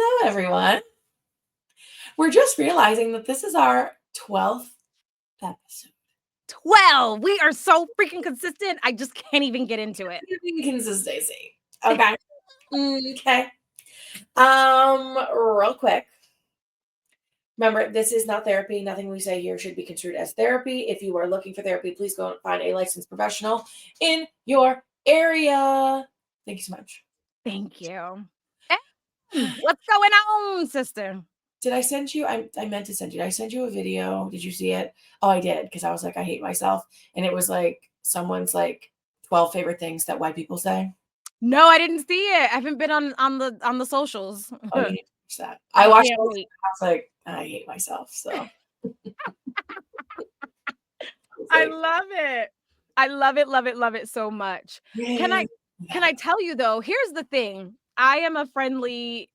Hello, everyone. We're just realizing that this is our 12th episode. 12. We are so freaking consistent. I just can't even get into it. Consistency. Okay. Okay. Real quick. Remember, this is not therapy. Nothing we say here should be construed as therapy. If you are looking for therapy, please go and find a licensed professional in your area. Thank you so much. Thank you. What's going on, sister? Did I send you? I meant to send you. Did I send you a video? Did you see it? Oh, I did, because I was like, I hate myself. And it was like someone's like 12 favorite things that white people say. No, I didn't see it. I haven't been on the socials. Oh, you need to watch that. I watched it. I Wait. was like, I hate myself. So I love it. I love it, love it, love it so much. Can I tell you though? Here's the thing. I am a friendly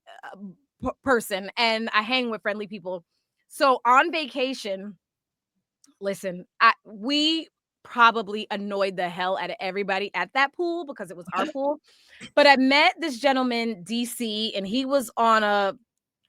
person and I hang with friendly people. So on vacation, listen, we probably annoyed the hell out of everybody at that pool because it was our pool. But I met this gentleman, DC, and he was on a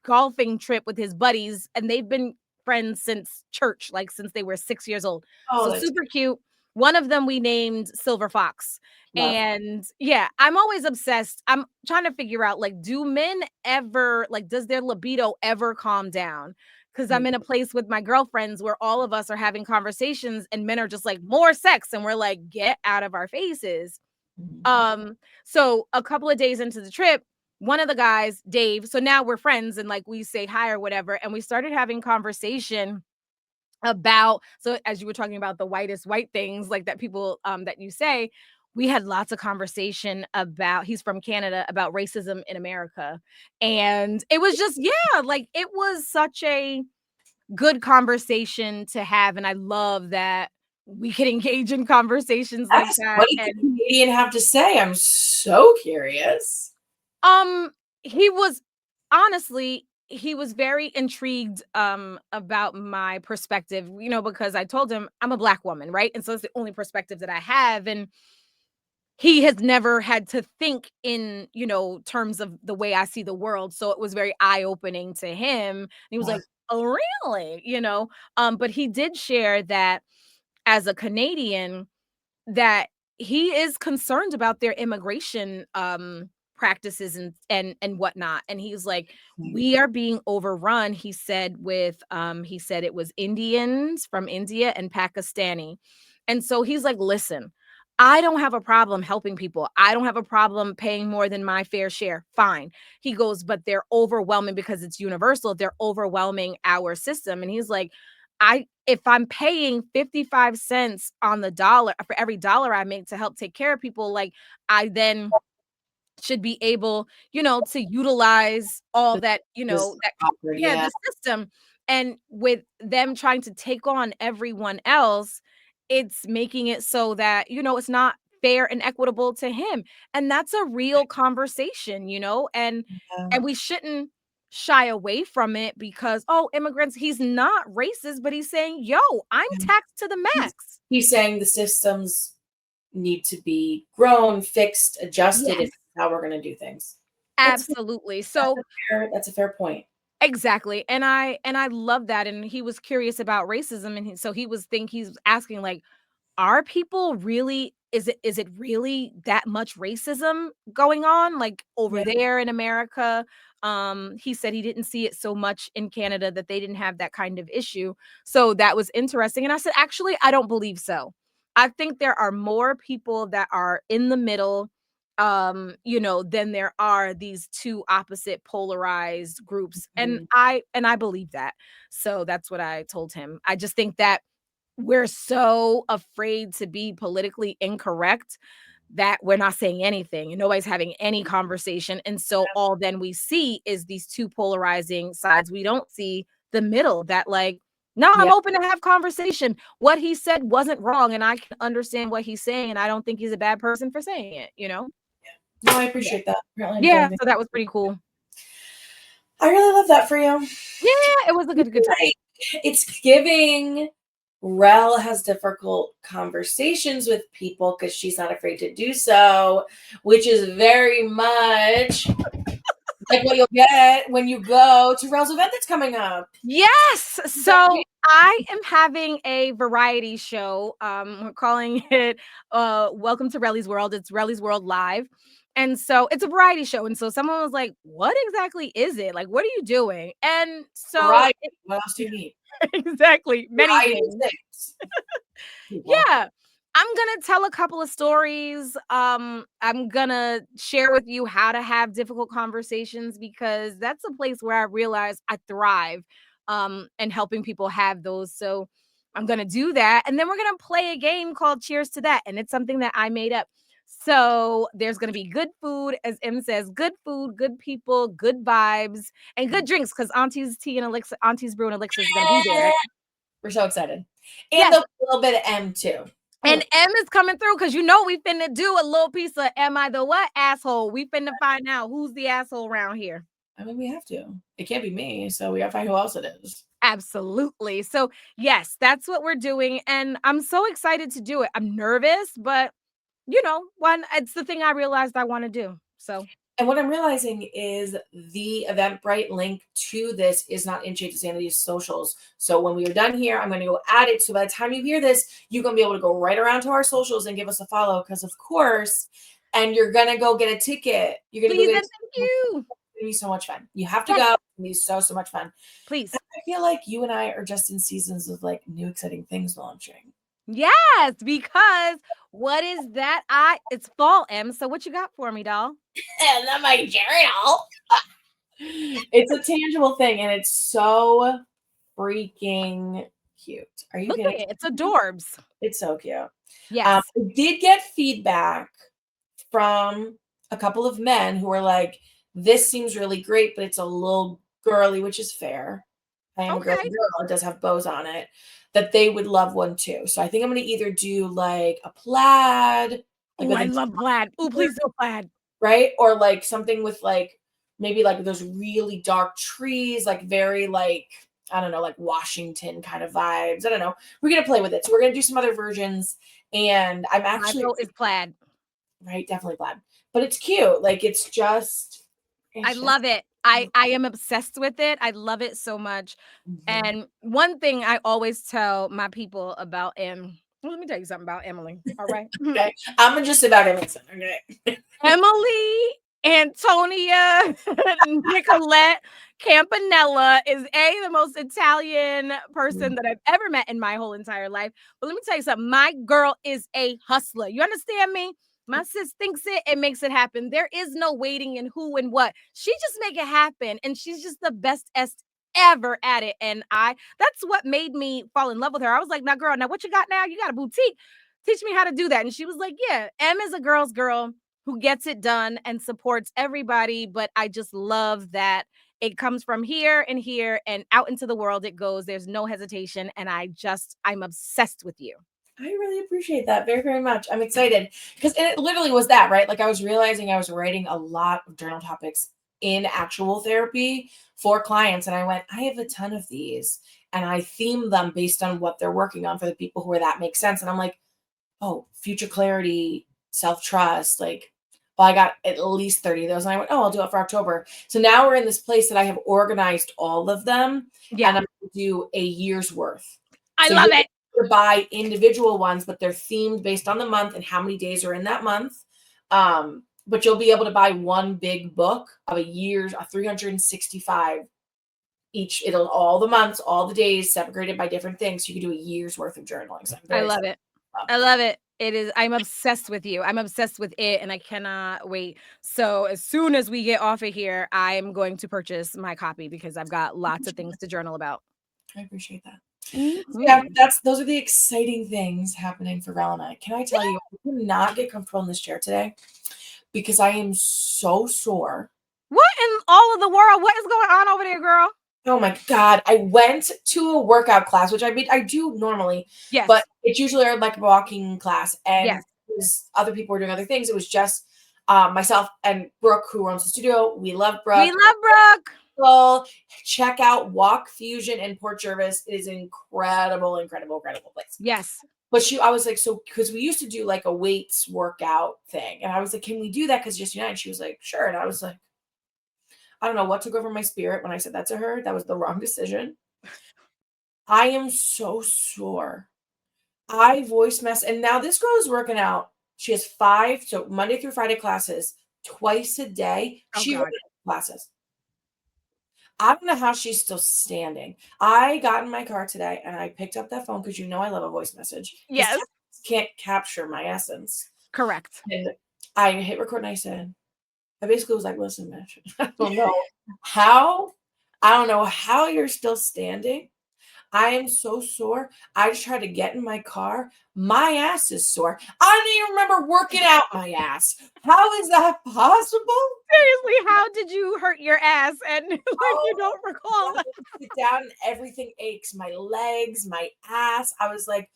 golfing trip with his buddies, and they've been friends since church, like since they were 6 years old. Oh, so super cute. One of them we named Silver Fox. Love. And yeah, I'm always obsessed. I'm trying to figure out, like, do men ever, like, does their libido ever calm down? Because I'm in a place with my girlfriends where all of us are having conversations and men are just like, more sex. And we're like, get out of our faces. So a couple of days into the trip, one of the guys, Dave, so now we're friends and like we say hi or whatever. And we started having conversation about, so as you were talking about the whitest white things like that people that you say, we had lots of conversation about, he's from Canada, about racism in America. And it was just, yeah, like it was such a good conversation to have. And I love that we could engage in conversations like that. What did the Canadian have to say? I'm so curious. He was, honestly, he was very intrigued about my perspective, you know, because I told him I'm a Black woman, right? And so it's the only perspective that I have. And he has never had to think in, you know, terms of the way I see the world. So it was very eye-opening to him. And he was like, oh, really? You know, but he did share that as a Canadian, that he is concerned about their immigration practices and whatnot. And he's like, we are being overrun, he said, with he said it was Indians from India and Pakistani. And so he's like, listen, I don't have a problem helping people. I don't have a problem paying more than my fair share. Fine. He goes, but they're overwhelming because it's universal. They're overwhelming our system. And he's like, if I'm paying 55 cents on the dollar for every dollar I make to help take care of people, like I then should be able, you know, to utilize all that, you know, the system. And with them trying to take on everyone else, it's making it so that, you know, it's not fair and equitable to him. And that's a real conversation, you know, and we shouldn't shy away from it because, oh, immigrants, he's not racist, but he's saying, yo, I'm taxed to the max. He's saying the systems need to be grown, fixed, adjusted. Yes. If how we're going to do things. Absolutely. That's a fair point. Exactly. And I love that. And he was curious about racism. And he's asking, like, are people really, is it really that much racism going on, like over there in America? He said he didn't see it so much in Canada, that they didn't have that kind of issue. So that was interesting. And I said, actually, I don't believe so. I think there are more people that are in the middle, you know, than there are these two opposite polarized groups. And I believe that. So that's what I told him. I just think that we're so afraid to be politically incorrect that we're not saying anything and nobody's having any conversation. And so all then we see is these two polarizing sides. We don't see the middle, that like, no, I'm open to have conversation. What he said wasn't wrong, and I can understand what he's saying, and I don't think he's a bad person for saying it, you know? No, I appreciate that. Yeah, so that was pretty cool. I really love that for you. Yeah, it was a good time. It's giving Rell has difficult conversations with people because she's not afraid to do so, which is very much Like what you'll get when you go to Rell's event that's coming up. Yes. So I am having a variety show. We're calling it Welcome to Relly's World. It's Relly's World Live. And so it's a variety show. And so someone was like, what exactly is it? Like, what are you doing? And so Variety. What else do you need? exactly, many Variety things. of things. People. Yeah. I'm gonna tell a couple of stories. I'm gonna share with you how to have difficult conversations because that's a place where I realize I thrive and helping people have those. So I'm gonna do that. And then we're gonna play a game called Cheers to That. And it's something that I made up. So there's gonna be good food, as M says, good food, good people, good vibes, and good drinks because Auntie's Tea and Elixir, Auntie's Brew and Elixir is gonna be there. We're so excited. And Yes. a little bit of M too. And M is coming through because you know we finna do a little piece of am I the what asshole? We finna find out who's the asshole around here. I mean, we have to. It can't be me, so we gotta find who else it is. Absolutely. So yes, that's what we're doing. And I'm so excited to do it. I'm nervous, but you know, when it's the thing I realized I want to do. So And what I'm realizing is the Eventbrite link to this is not in Shade to Sanity's socials. So when we are done here, I'm going to go add it. So by the time you hear this, you're going to be able to go right around to our socials and give us a follow. Because of course, and you're going to go get a ticket. You're going to go please get a and thank you. It's going to be so much fun. You have to Yes, go. It's going to be so much fun. please. I feel like you and I are just in seasons of like new exciting things launching. Yes, because what is that? It's fall, M. So what you got for me, doll? And then my journal. It's a tangible thing, and it's so freaking cute. Are you Look at kidding? it. It's adorbs. It's so cute. I Yes. did get feedback from a couple of men who were like, "This seems really great, but it's a little girly," which is fair. I am a girly Okay. girl. It does have bows on it. That they would love one too. So I think I'm going to either do like a plaid, like Oh, with I a love plaid. Oh, please do plaid. right? Or like something with like maybe like those really dark trees, like very like I don't know, like Washington kind of vibes. I don't know. We're gonna play with it. So we're gonna do some other versions, and I'm My actually vote is plaid. right, definitely glad. But it's cute. Like I it's just love it. I am obsessed with it. I love it so much. mhm. And one thing I always tell my people about well, let me tell you something about Emily. All right. Okay. I'm just about Emerson. Okay. Emily, Antonia, Nicolette Campanella is the most Italian person that I've ever met in my whole entire life. But let me tell you something. My girl is a hustler. You understand me? My sis thinks it and makes it happen. There is no waiting and who and what. She just make it happen. And she's just the best ever at it. And that's what made me fall in love with her. I was like, now, girl, now what you got now? You got a boutique. Teach me how to do that. And she was like, yeah, M is a girl's girl who gets it done and supports everybody. But I just love that it comes from here and out into the world it goes. There's no hesitation. And I'm obsessed with you. I really appreciate that very, very much. I'm excited because it literally was that, right? Like I was realizing I was writing a lot of journal topics in actual therapy for clients. And I went, I have a ton of these and I theme them based on what they're working on for the people where that makes sense. And I'm like, oh, future clarity, self trust. Like, well, I got at least 30 of those. And I went, oh, I'll do it for October. So now we're in this place that I have organized all of them Yeah. and I'm going to do a year's worth. I So love you're it. able to buy individual ones, but they're themed based on the month and how many days are in that month. But you'll be able to buy one big book of a year's 365 each. It'll all the months, all the days separated by different things. So you can do a year's worth of journaling. So I'm I very love excited it. about I that. love it. I'm obsessed with you. I'm obsessed with it and I cannot wait. So as soon as we get off of here, I'm going to purchase my copy because I've got lots of things to journal about. I appreciate that. So yeah, Mhm. those are the exciting things happening for Rell and I. Can I tell you, I did not get comfortable in this chair today because I am so sore. What in all of the world? What is going on over there, girl? Oh my God. I went to a workout class, which I do normally, but Yes. it's usually like a walking class. And Yes. other people were doing other things. It was just myself and Brooke, who runs the studio. We love We Brooke. love Brooke. Well, check out Walk Fusion in Port Jervis. It is an incredible, incredible, incredible place. Yes. But I was like, so because we used to do like a weights workout thing. And I was like, can we do that? Because just you and she was like, sure. And I was like, I don't know what took over my spirit when I said that to her. That was the wrong decision. I am so sore. I voice mess, and now this girl is working out. She has 5, so Monday through Friday classes twice a day. Oh She God. classes. I don't know how she's still standing. I got in my car today and I picked up that phone because you know I love a voice message because Yes. text can't capture my essence. Correct. And I hit record and I said, I basically was like, listen, Mitch, how, I don't know how you're still standing. I am so sore. I just tried to get in my car. My ass is sore. I don't even remember working out my ass. How is that possible? Seriously, how did you hurt your ass and like you Oh, don't recall I that? sit down and everything aches. My legs, my ass. I was like,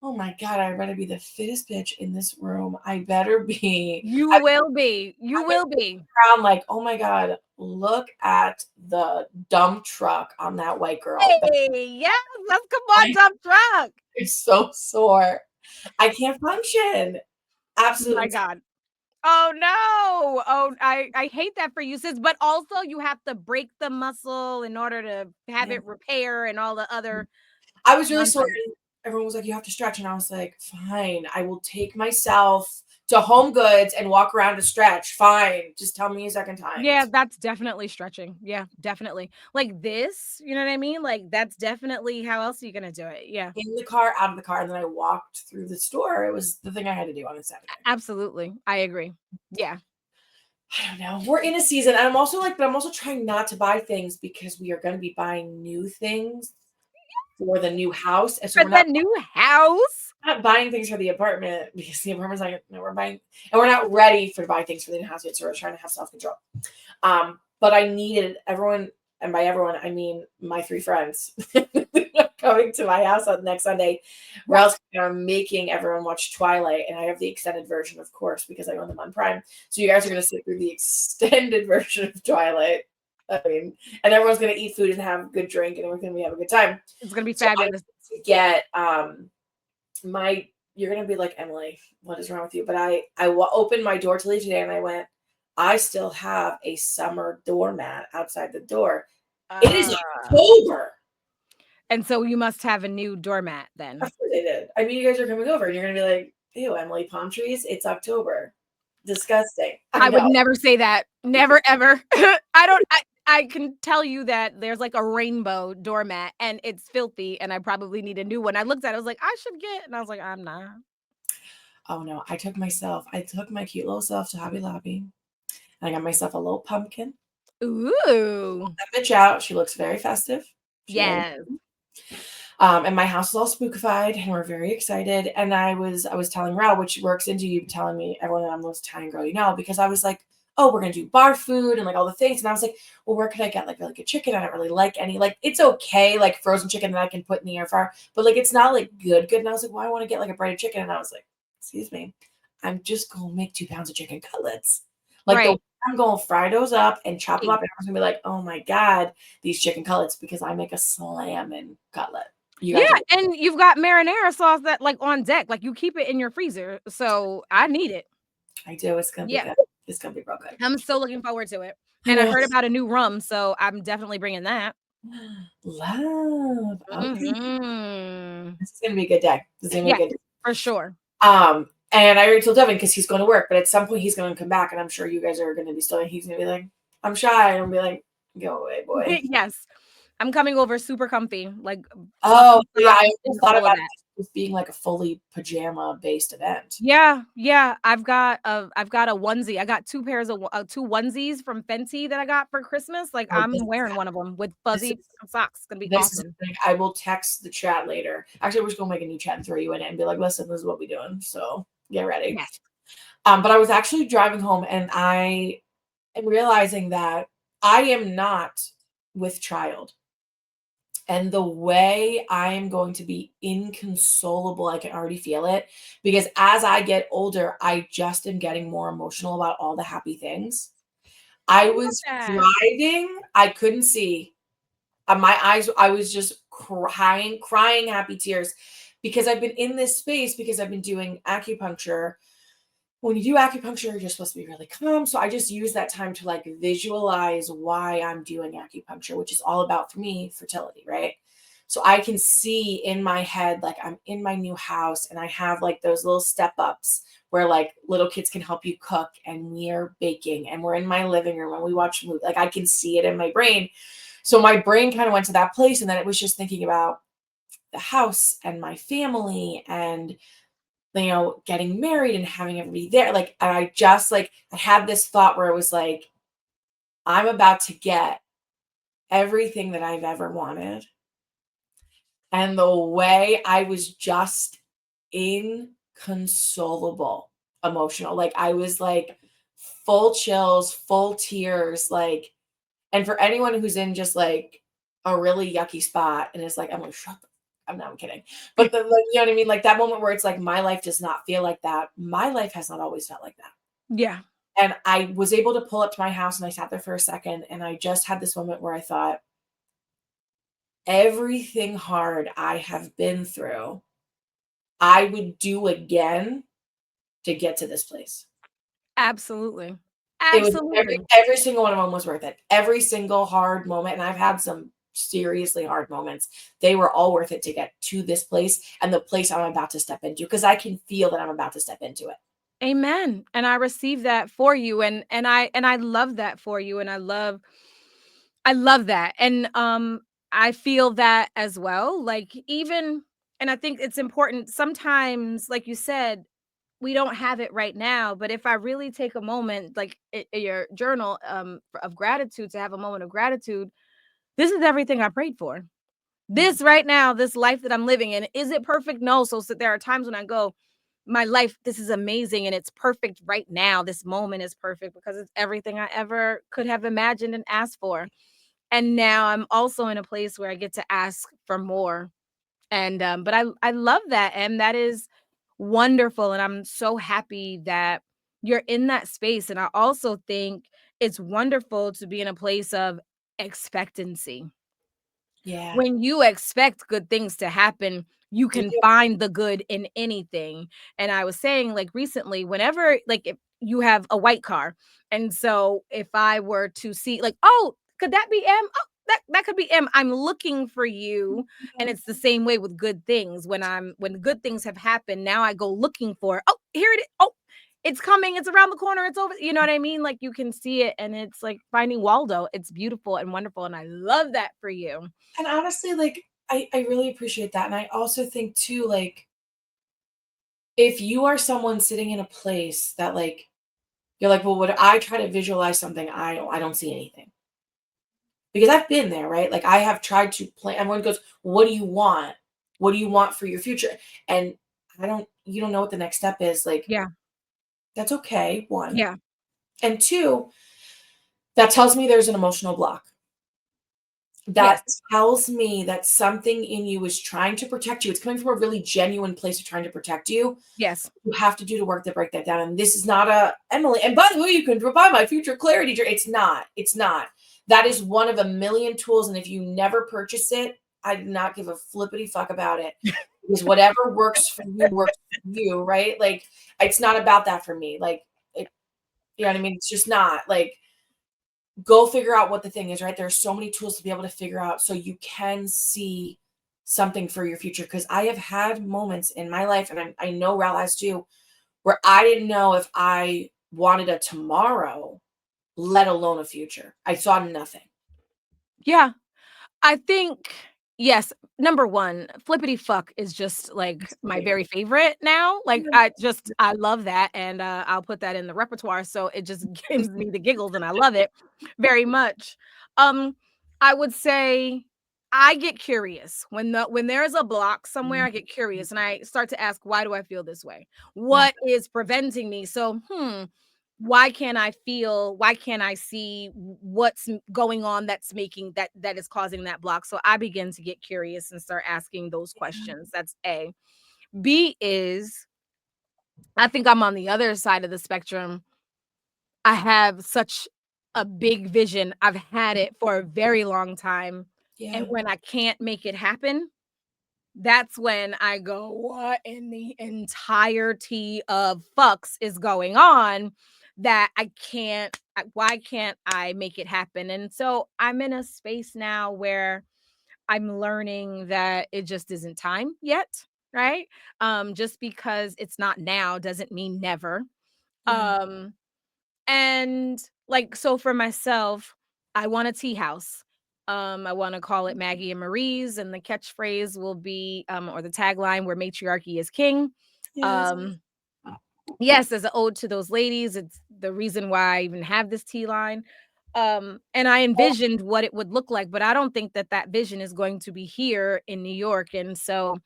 oh my God, I better be the fittest bitch in this room. I better be. You I will be. You went will be. around like, oh my God, look at the dump truck on that white girl. Hey, yes, let's come on, I dump truck. am so sore. I can't function. My Absolutely. God. Oh no. Oh, I hate that for you, sis. But also you have to break the muscle in order to have Yeah. it repair and all the other I was really sore. nonsense. And everyone was like, you have to stretch. And I was like, fine, I will take myself to Home Goods and walk around to stretch. Fine. Just tell me a second time. Yeah, that's definitely stretching. Yeah, definitely. Like this, you know what I mean? Like that's definitely how else are you gonna do it? Yeah. In the car, out of the car, and then I walked through the store. It was the thing I had to do on a Saturday. Absolutely. I agree. Yeah. I don't know. We're in a season, and I'm also like, but I'm also trying not to buy things because we are going to be buying new things for the new house, and so For the new house? not buying things for the apartment because the apartment's like, no, we're buying, and we're not ready for to buy things for the new house yet. So we're trying to have self control. But I needed everyone, and by everyone, I mean my 3 friends coming to my house on next Sunday. Yes. Rell's making everyone watch Twilight, and I have the extended version, of course, because I own them on Prime. So you guys are going to sit through the extended version of Twilight. I mean, and everyone's going to eat food and have good drink, and we're going to have a good time. It's gonna be So I fabulous. get my. You're going to be like, Emily, what is wrong with you? But opened my door to leave today, and I went, I still have a summer doormat outside the door. It is Ah. October. And so you must have a new doormat Of then. course they did. I mean, you guys are coming over and you're gonna be like, ew, Emily, palm trees, it's October. Disgusting. I I would know. never say that. Never ever. I can tell you that there's like a rainbow doormat and it's filthy and I probably need a new one. I looked at it, I was like, I should get, and I was like, I'm not. Oh no, I took my cute little self to Hobby Lobby and I got myself a little pumpkin. Ooh. That bitch out. She looks very festive. She really. Yes. And my house is all spookified and we're very excited. And I was telling Rao, which works into you telling me everyone that I'm the most Italian girl you know, because I was like, oh, we're gonna do bar food and like all the things. And I was like, well, where could I get like really good chicken? I don't really like any, like it's okay, like frozen chicken that I can put in the air fryer, but like it's not like good. And I was like, well, I want to get like a breaded chicken. And I was like, excuse me, I'm just gonna make 2 pounds of chicken cutlets. Like the Right. I'm gonna fry those up and chop them Hey. up, and everyone's gonna be like, oh my God, these chicken cutlets, because I make a slamming cutlet. You Yeah, guys are and you've got marinara sauce that like on deck, like you keep it in your freezer. So I need it. I do. It's gonna be Yeah. good. It's gonna be real good. I'm so looking forward to it. I And I know. heard about a new rum, so I'm definitely bringing that. Love. Okay. Mhm. This is gonna be a good day. This is gonna be a Yes, good day. for sure. And I already told Devin because he's going to work, but at some point he's gonna come back, and I'm sure you guys are gonna be still, and he's gonna be like, I'm shy. And I'll be like, go away, boy. Yes. I'm coming over super comfy, like Oh, fluffy yeah, socks I and just thought all of about that. it just being like a fully pajama-based event. Yeah, yeah, I've got a onesie. I got 2 pairs of 2 onesies from Fenty that I got for Christmas. Like, Oh, I'm wearing one of them with this fuzzy is socks. It's gonna be this is awesome. the thing. I will text the chat later. Actually, we're just gonna make a new chat and throw you in it and be like, listen, this is what we're doing. So get ready. Yes. But I was actually driving home and I am realizing that I am not with child. And the way I am going to be inconsolable, I can already feel it. Because as I get older, I just am getting more emotional about all the happy things. I I love was that. driving, I couldn't see. My eyes, I was just crying happy tears because I've been in this space because I've been doing acupuncture when you do acupuncture, you're supposed to be really calm. So I just use that time to like visualize why I'm doing acupuncture, which is all about for me fertility, right? So I can see in my head, like I'm in my new house and I have like those little step ups where like little kids can help you cook and we're baking and we're in my living room and we watch a movie. Like I can see it in my brain. So my brain kind of went to that place and then it was just thinking about the house and my family and getting married and having everybody there. Like, and I just like I had this thought where it was like, I'm about to get everything that I've ever wanted. And the way I was just inconsolable, emotional. Like I was like full chills, full tears, like, and for anyone who's in just like a really yucky spot and is like, I'm like, shut the I'm kidding. But the like, you know what I mean? Like that moment where it's like my life does not feel like that. My life has not always felt like that. Yeah. And I was able to pull up to my house and I sat there for a second and I just had this moment where I thought, everything hard I have been through, I would do again to get to this place. Absolutely. It was every Absolutely. every single one of them was worth it. Every single hard moment, and I've had some seriously hard moments. They were all worth it to get to this place and the place I'm about to step into because I can feel that I'm about to step into it. Amen. And I receive that for you and I love that for you and I love that. And I feel that as well. Like even and I think it's important sometimes like you said we don't have it right now, but if I really take a moment like in your journal of gratitude to have a moment of gratitude, this is everything I prayed for. Mhm. This right now, this life that I'm living in, is it perfect? No. So there are times when I go, my life, this is amazing and it's perfect right now. This moment is perfect because it's everything I ever could have imagined and asked for. And now I'm also in a place where I get to ask for more. And but I love that and that is wonderful and I'm so happy that you're in that space and I also think it's wonderful to be in a place of expectancy Yeah, when you expect good things to happen, you you can do. find the good in anything. And I was saying, like recently, whenever like if you have a white car, and so if I were to see, like, oh, could that be M? Oh, that could be M. I'm looking for you, and it's the same way with good things. When good things have happened, now I go looking for. Oh, here it is. Oh, it's coming. It's around the corner. It's over. You know what I mean? Like you can see it, and it's like finding Waldo. It's beautiful and wonderful, and I love that for you. And honestly, like I really appreciate that. And I also think too, like, if you are someone sitting in a place that like you're like, well, would I try to visualize something? I don't see anything. Because I've been there, right? Like I have tried to plan. Everyone goes, "What do you want? What do you want for your future?" And you don't know what the next step is. Like, Yeah. that's okay, one. Yeah. And two, that tells me there's an emotional block. That Yes. tells me that something in you is trying to protect you. It's coming from a really genuine place of trying to protect you. Yes. You have to do the work to break that down. And this is not a Emily. And by the way, you can buy my future clarity. It's not. It's not. That is one of a million tools. And if you never purchase it, I do not give a flippity fuck about it. Because whatever works for you, right? Like it's not about that for me. Like it, you know what I mean? It's just not like go figure out what the thing is, right? There are so many tools to be able to figure out so you can see something for your future. Because I have had moments in my life, and I know Rel has too, where I didn't know if I wanted a tomorrow, let alone a future. I saw nothing. Yeah. I think yes, number 1, flippity fuck is just, like, It's my my favorite. very favorite now, like, Yeah. I love that, and, I'll put that in the repertoire, so it just gives me the giggles, and I love it very much. Um, I would say I get curious. When there's a block somewhere, Mhm. I get curious, and I start to ask, "Why do I feel this way? Yeah. What is preventing me?" So, why can't I see what's going on that's making that is causing that block? So I begin to get curious and start asking those questions. That's A. B is I think I'm on the other side of the spectrum. I have such a big vision. I've had it for a very long time. And Yeah. when I can't make it happen, that's when I go, "What in the entirety of fucks is going on that why can't I make it happen?" And so I'm in a space now where I'm learning that it just isn't time yet, right? Just because it's not now doesn't mean never. Yeah. Um, and like, so for myself, I want a tea house. I want to call it Maggie and Marie's, and the catchphrase will be, or the tagline, where matriarchy is king. Yes. Um, yes, as an ode to those ladies, it's the reason why I even have this tea line. And I envisioned what it would look like, but I don't think that that vision is going to be here in New York. And so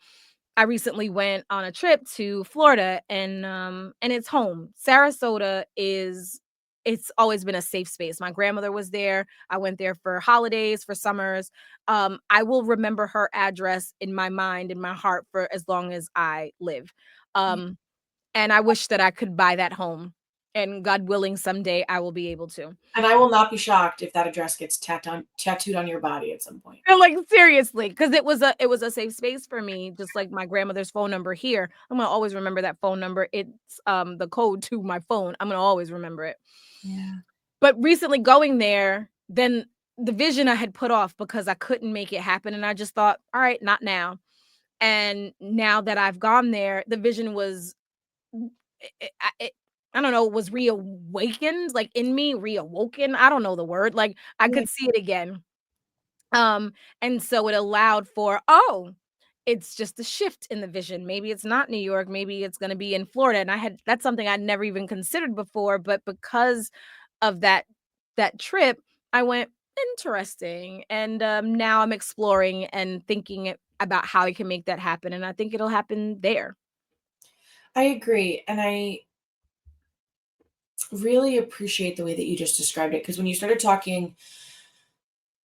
I recently went on a trip to Florida, and it's home. Sarasota is it's always been a safe space. My grandmother was there. I went there for holidays, for summers. I will remember her address in my mind, in my heart, for as long as I live. Yeah. Um, and I wish that I could buy that home. And God willing, someday I will be able to. And I will not be shocked if that address gets tattooed on your body at some point. And, like, seriously, because it was a safe space for me, just like my grandmother's phone number here. I'm gonna always remember that phone number. It's, the code to my phone. I'm gonna always remember it. Yeah. But recently going there, then the vision I had put off because I couldn't make it happen, and I just thought, "All right, not now." And now that I've gone there, the vision was I don't know, was reawakened, like, in me, reawoken. I don't know the word. Like, I Yeah. could see it again. Um, and so it allowed for, oh, it's just a shift in the vision. Maybe it's not New York, maybe it's gonna be in Florida. And that's something I'd never even considered before, but because of that trip, I went, interesting. And now I'm exploring and thinking about how I can make that happen. And I think it'll happen there. I agree. And I really appreciate the way that you just described it. Because when you started talking,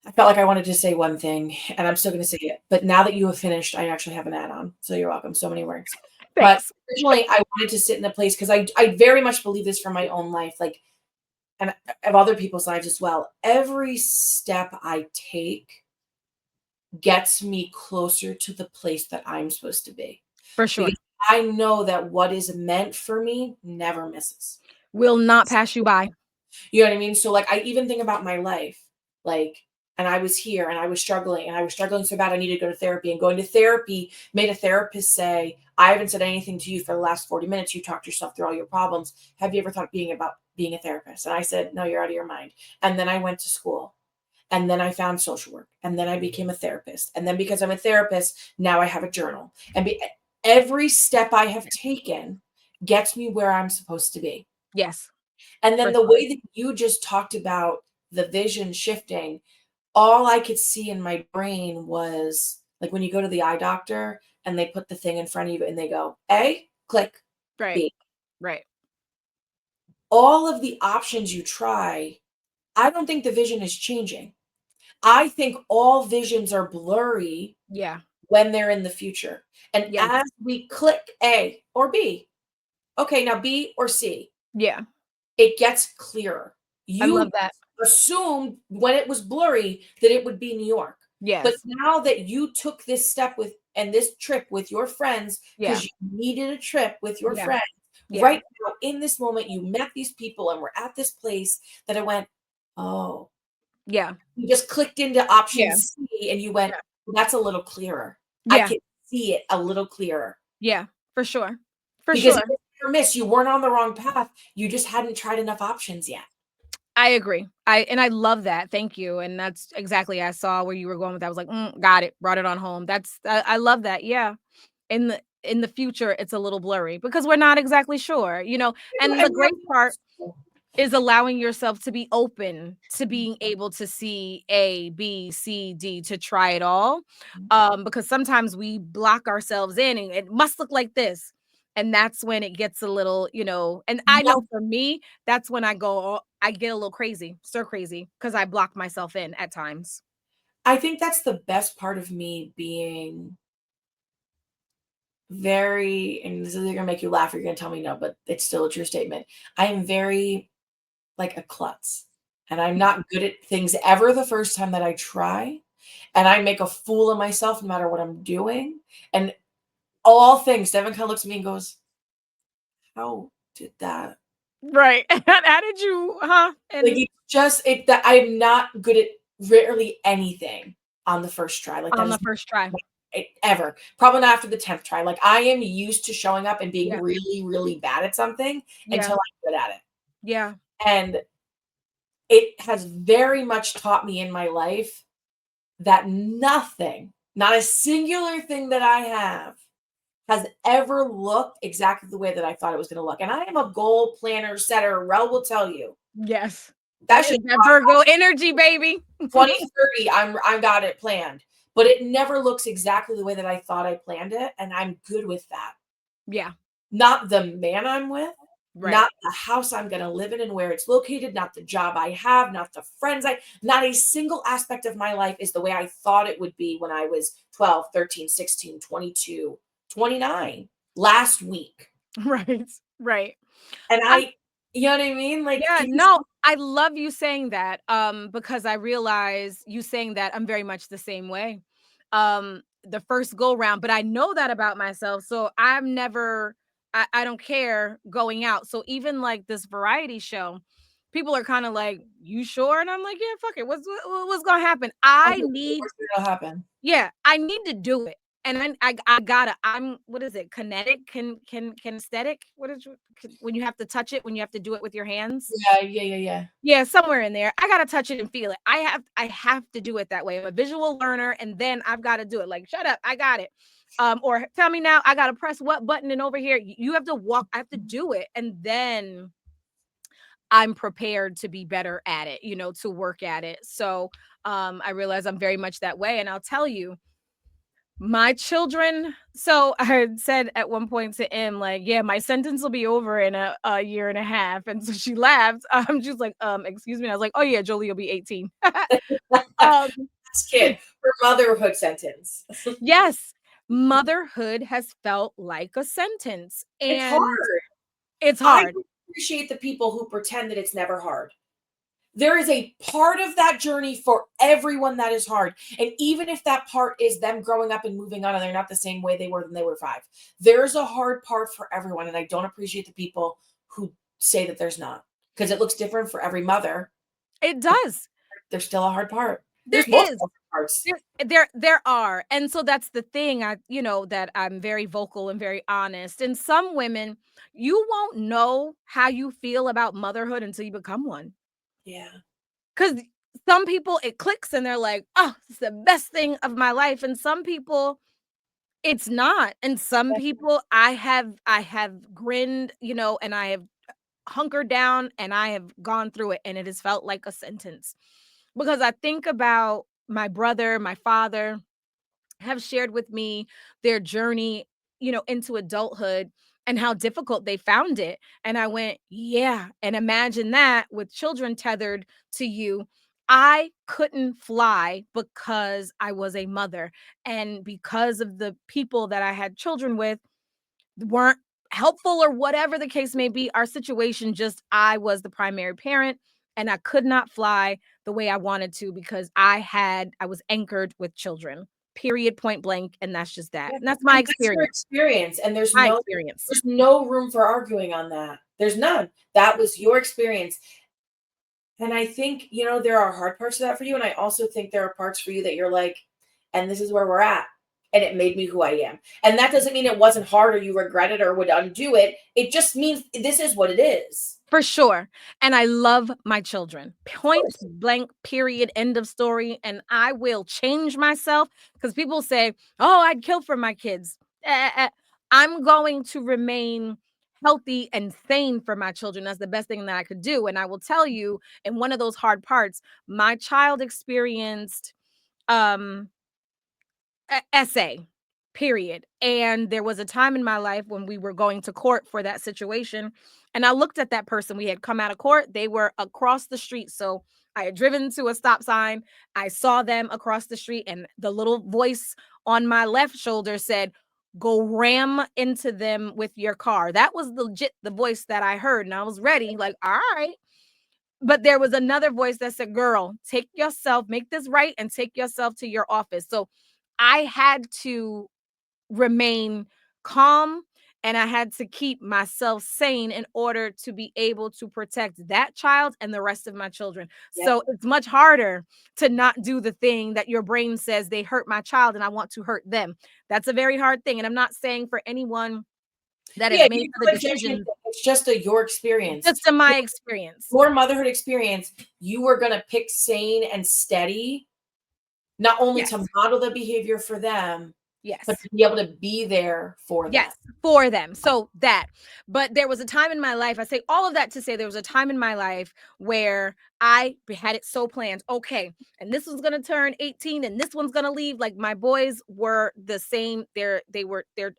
I felt like I wanted to say one thing, and I'm still going to say it. But now that you have finished, I actually have an add on. So you're welcome. So many words. But Thanks. originally, I wanted to sit in the place because I very much believe this from my own life, like, and of other people's lives as well. Every step I take gets me closer to the place that I'm supposed to be. For Because sure. I know that what is meant for me never misses. Will not pass you by. You know what I mean? So, like, I even think about my life, like, and I was here and I was struggling so bad I needed to go to therapy. And going to therapy made a therapist say, I haven't said anything to you for the last 40 minutes. You talked yourself through all your problems. Have you ever thought about being a therapist? And I said, no, you're out of your mind. And then I went to school. And then I found social work. And then I became a therapist. And then because I'm a therapist, now I have a journal. Every step I have taken gets me where I'm supposed to be. Yes, And for then the sure. way that you just talked about the vision shifting, all I could see in my brain was like when you go to the eye doctor and they put the thing in front of you and they go, A, click, Right, B. right. All of the options you try, I don't think the vision is changing. I think all visions are blurry Yeah. when they're in the future. And Yes. as we click A or B, okay, now B or C, Yeah. it gets clearer. I You love that. assumed when it was blurry that it would be New York. But Yes. now that you took this step with and this trip with your friends Yeah. because you needed a trip with your Yeah. friends, Yeah. right now in this moment, you met these people and were at this place that I went, oh, Yeah. you just clicked into option Yeah. C and you went, Yeah. "Well, that's a little clearer. I Yeah. can see it a little clearer." Yeah. For sure. For Because sure. it was hit or miss, you weren't on the wrong path. You just hadn't tried enough options yet. I agree. I love that. Thank you. And that's exactly I saw where you were going with that. I was like, got it. Brought it on home. I love that. Yeah. In the future, it's a little blurry because we're not exactly sure, you know. And the And great part we're is allowing yourself to be open to being able to see A, B, C, D, to try it all. Because sometimes we block ourselves in and it must look like this. And that's when it gets a little, and I yeah, know for me, that's when I get a little crazy, stir crazy, because I block myself in at times. I think that's the best part of me being very, and this is either gonna make you laugh or you're gonna tell me no, but it's still a true statement. I am very like a klutz, and I'm not good at things ever the first time that I try. and I make a fool of myself no matter what I'm doing. And all things, Devin kind of looks at me and goes, "How did that?" Right. How did you huh? Like, And it's just it that I'm not good at rarely anything on the first try. Like, that on is the first try. ever. Probably not after the 10th try. Like, I am used to showing up and being Yeah. really, really bad at something Yeah. until I'm good at it. Yeah. And it has very much taught me in my life that nothing, not a singular thing that I have, has ever looked exactly the way that I thought it was gonna look. And I am a goal planner, setter. Rel will tell you. Yes. That That shit is that Virgo energy, baby. 2030, I got it planned. But it never looks exactly the way that I thought I planned it, and I'm good with that. Yeah. Not the man I'm with, Right. not the house I'm gonna live in and where it's located, not the job I have, not the friends not a single aspect of my life is the way I thought it would be when I was 12, 13, 16, 22, 29 last week. Right. Right. And I you know what I mean? Like, Yeah, you just no, I love you saying that, because I realize you saying that I'm very much the same way. The first go round, but I know that about myself, so I'm never I don't care going out. So even like this variety show, people are kind of like, "You sure?" And I'm like, "Yeah, fuck it. What's gonna happen? I I think the need worst thing that'll happen. yeah, I need to do it." And I gotta I'm what is it? Kinetic, kinesthetic? What is when you have to touch it, when you have to do it with your hands? Yeah, yeah, yeah, yeah. Yeah, somewhere in there. I gotta touch it and feel it. I have to do it that way. I'm a visual learner, and then I've gotta do it. Like, "Shut up, I got it." Or, "Tell me now, I gotta press what button and over here." You have to walk I have to do it, and then I'm prepared to be better at it, to work at it. So, I realize I'm very much that way, and I'll tell you, my children so I had said at one point to M, like, "Yeah, my sentence will be over in a year and a half," and so she laughed. She was like, excuse me?" I was like, "Oh, yeah, Jolie will be 18." Um, This kid, her motherhood sentence. yes, motherhood has felt like a sentence, It's and hard. it's I hard. appreciate the people who pretend that it's never hard. There is a part of that journey for everyone that is hard. And even if that part is them growing up and moving on and they're not the same way they were when they were 5, there's a hard part for everyone. And I don't appreciate the people who say that there's not because it looks different for every mother. It But does. there's still a hard part. There There's is. multiple parts. There are, and so that's the thing, that I'm very vocal and very honest, and some women, you won't know how you feel about motherhood until you become one. Yeah. Because some people, it clicks and they're like, "Oh, it's the best thing of my life," and some people, it's not, and some people, I have grinned, and I have hunkered down, and I have gone through it, and it has felt like a sentence. Because I think about my brother, my father have shared with me their journey, into adulthood and how difficult they found it. And I went, yeah. And imagine that with children tethered to you. I couldn't fly because I was a mother. And because of the people that I had children with weren't helpful or whatever the case may be, our situation just, I was the primary parent and I could not fly the way I wanted to because I was anchored with children. Period, point blank, and that's just that. Yeah, And that's my and that's your experience. experience, and My experience. there's no room for arguing on that. There's none. That was your experience, and I think, there are hard parts of that for you, and I also think there are parts for you that you're like, "And this is where we're at, and it made me who I am." And that doesn't mean it wasn't hard or you regret it or would undo it. It just means this is what it is. For sure. And I love my children. Of Point course. blank, period, end of story. And I will change myself because people say, "Oh, I'd kill for my kids." I'm going to remain healthy and sane for my children. That's the best thing that I could do. And I will tell you, in one of those hard parts, my child experienced um essay, period. And there was a time in my life when we were going to court for that situation. And I looked at that person. We had come out of court. They were across the street. So I had driven to a stop sign. I saw them across the street, and the little voice on my left shoulder said, "Go ram into them with your car." That was legit the voice that I heard. And I was ready, like, all right. But there was another voice that said, "Girl, take yourself, make this right and take yourself to your office." So I had to remain calm and I had to keep myself sane in order to be able to protect that child and the rest of my children. Yep. So it's much harder to not do the thing that your brain says they hurt my child and I want to hurt them. That's a very hard thing. And I'm not saying for anyone that Yeah, has you made can other put judgment, decisions, it's just your experience. just in my experience. Your motherhood experience, you were gonna pick sane and steady, not only Yes. to model the behavior for them, but Yes. to be able to be there for them. Yes, for them. So that. But there was a time in my life, I say all of that to say there was a time in my life where I had it so planned. Okay, and this one's gonna turn 18 and this one's gonna leave. Like my boys were the same. They're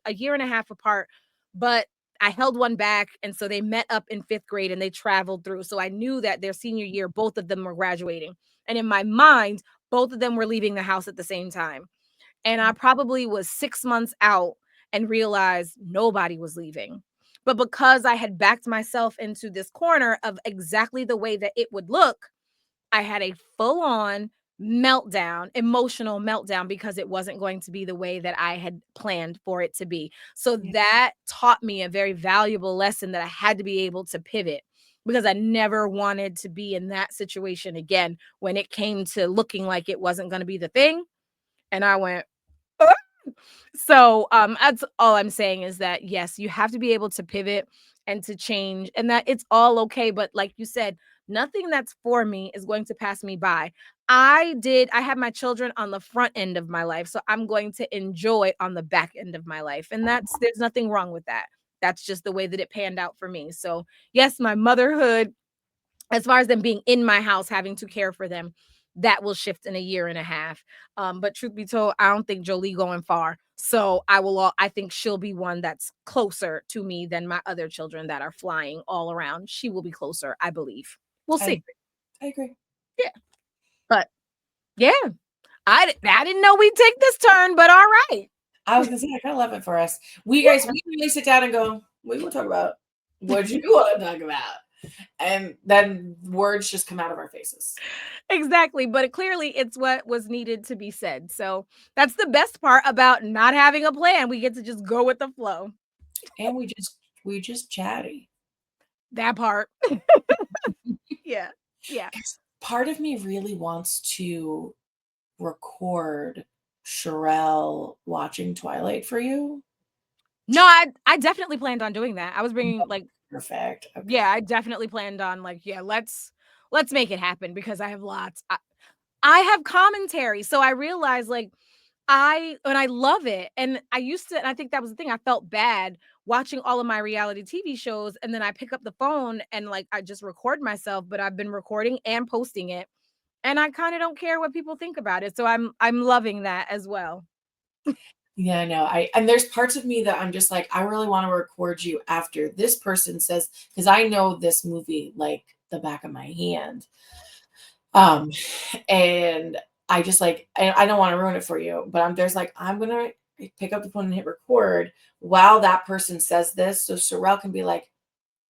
a year and a half apart, but I held one back. And so they met up in fifth grade and they traveled through. So I knew that their senior year, both of them were graduating. And in my mind, both of them were leaving the house at the same time. And I probably was 6 months out and realized nobody was leaving. But because I had backed myself into this corner of exactly the way that it would look, I had a full on meltdown, emotional meltdown, because it wasn't going to be the way that I had planned for it to be. So Yeah. that taught me a very valuable lesson that I had to be able to pivot because I never wanted to be in that situation again when it came to looking like it wasn't going to be the thing. And I went, so, that's all I'm saying is that, yes, you have to be able to pivot and to change and that it's all okay. But like you said, nothing that's for me is going to pass me by. I had my children on the front end of my life. So I'm going to enjoy on the back end of my life. And there's nothing wrong with that. That's just the way that it panned out for me. So yes, my motherhood, as far as them being in my house, having to care for them, that will shift in a year and a half. But truth be told, I don't think Jolie going far. So I think she'll be one that's closer to me than my other children that are flying all around. She will be closer, I believe. We'll I see. agree. I agree. Yeah. But yeah, I didn't know we'd take this turn, but all right. I was gonna say, I kinda love it for us. We really sit down and go, "What do you wanna talk about? What do you wanna talk about?" And then words just come out of our faces. Exactly. But clearly it's what was needed to be said. So that's the best part about not having a plan. We get to just go with the flow. And we just chatty. That part. Yeah. Yeah. 'Cause part of me really wants to record Sherelle watching Twilight for you. No, I definitely planned on doing that. I was bringing like Perfect, yeah, okay. I definitely planned on like, yeah, let's make it happen because I have lots. I have commentary. So I realized like I love it. And I used to, and I think that was the thing. I felt bad watching all of my reality TV shows. And then I pick up the phone and like I just record myself, but I've been recording and posting it. And I kind of don't care what people think about it. So I'm loving that as well. Yeah, no, I and there's parts of me that I'm just like, I really wanna record you after this person says, because I know this movie like the back of my hand. Um, and I just like I don't wanna ruin it for you, but there's like, I'm gonna pick up the phone and hit record while that person says this, so Sorrel can be like,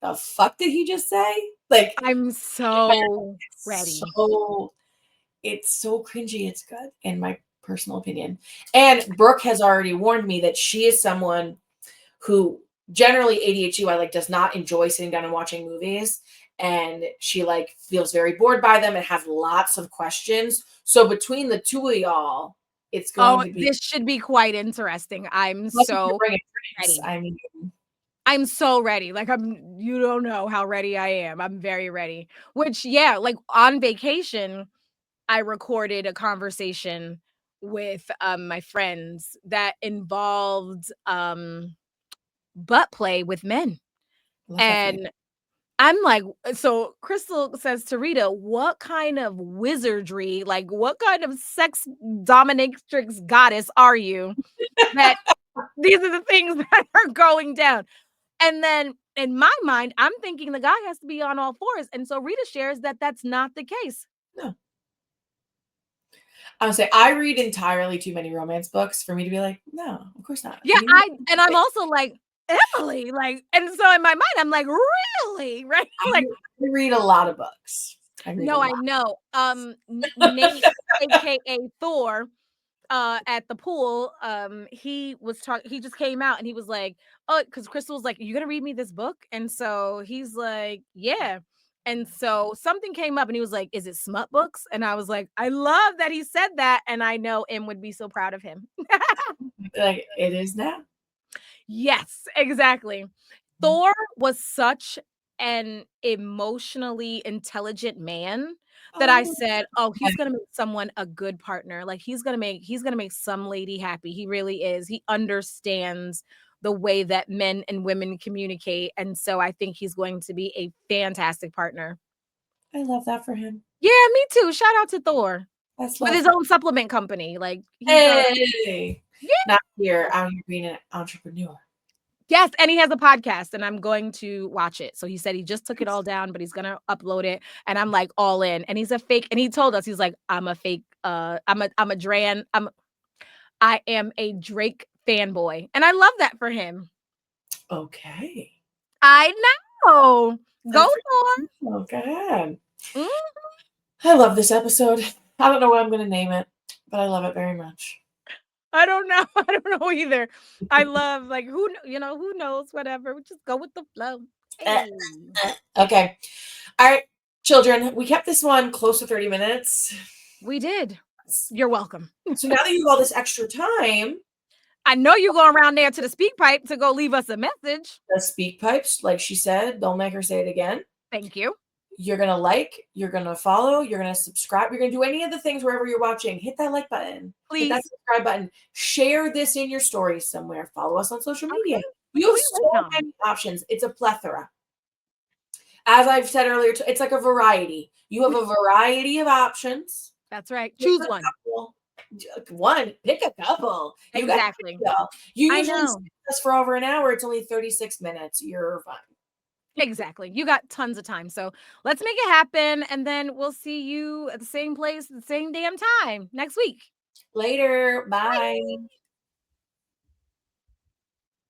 "The fuck did he just say?" Like, I'm so it's ready. so cringy, it's good, in my personal opinion. And Brooke has already warned me that she is someone who generally ADHD, I like, does not enjoy sitting down and watching movies. And she like feels very bored by them and has lots of questions. So between the two of y'all, it's going Oh, to be this should be quite interesting. lucky to bring drinks. Ready. I mean, I'm so ready. Like you don't know how ready I am. I'm very ready. Which yeah, like on vacation, I recorded a conversation with my friends that involved butt play with men. love that for you. And I'm like, so Crystal says to Rita, what kind of wizardry, like what kind of sex dominatrix goddess are you that these are the things that are going down? And then in my mind, I'm thinking the guy has to be on all fours. And so Rita shares that that's not the case. No, I would say I read entirely too many romance books for me to be like, no, of course not. Yeah, and I'm also like, Emily, like, and so in my mind, I'm like, really? Right? I Like, read a lot of books. I read a No, I lot. know. Nate, AKA Thor, at the pool, he was talking. He just came out and he was like, "Oh," because Crystal was like, "You gonna read me this book?" And so he's like, "Yeah." And so something came up and he was like, "Is it smut books?" And I was like, "I love that he said that." And I know M would be so proud of him. Like, it is now. Yes, exactly. Thor was such an emotionally intelligent man that I Oh, said, "Oh, okay. he's gonna make someone a good partner. Like, he's gonna make some lady happy. He really is. He understands the way that men and women communicate, and so I think he's going to be a fantastic partner." I love that for him. Yeah, me too. Shout out to Thor That's with his lovely. own supplement company. Like, he's Hey! yeah. Not here, out here being an entrepreneur. Yes, and he has a podcast, and I'm going to watch it. So he said he just took it all down, but he's gonna upload it, and I'm like all in. And he's a fake, and he told us he's like, I'm a fake, I am a Drake fanboy, and I love that for him. Okay. I know. Go That's Thor. oh, go ahead. Mm, I love this episode. I don't know what I'm gonna name it, but I love it very much. I don't know. I don't know either. I love like who knows, whatever. We just go with the flow. Eh, Hey, okay. All right, children, we kept this one close to 30 minutes. we did. You're welcome. So now that you have all this extra time, I know you go around there to the speak pipe to go leave us a message. the speak pipes, like she said, don't make her say it again. Thank you. You're gonna like, you're gonna follow, you're gonna subscribe, you're gonna do any of the things wherever you're watching. Hit that like button, hit that Please. subscribe button, share this in your stories somewhere, follow us on social Okay. media. You have Please so come. many options. It's a plethora. As I've said earlier, it's like a variety. You have a variety of options. That's right. Pick Choose a one. couple. One, pick a couple. You got Exactly. y'all. You I usually know. sit with us for over an hour. It's only 36 minutes. You're fine. Exactly. You got tons of time. So let's make it happen. And then we'll see you at the same place at the same damn time next week. Later. Bye. Bye.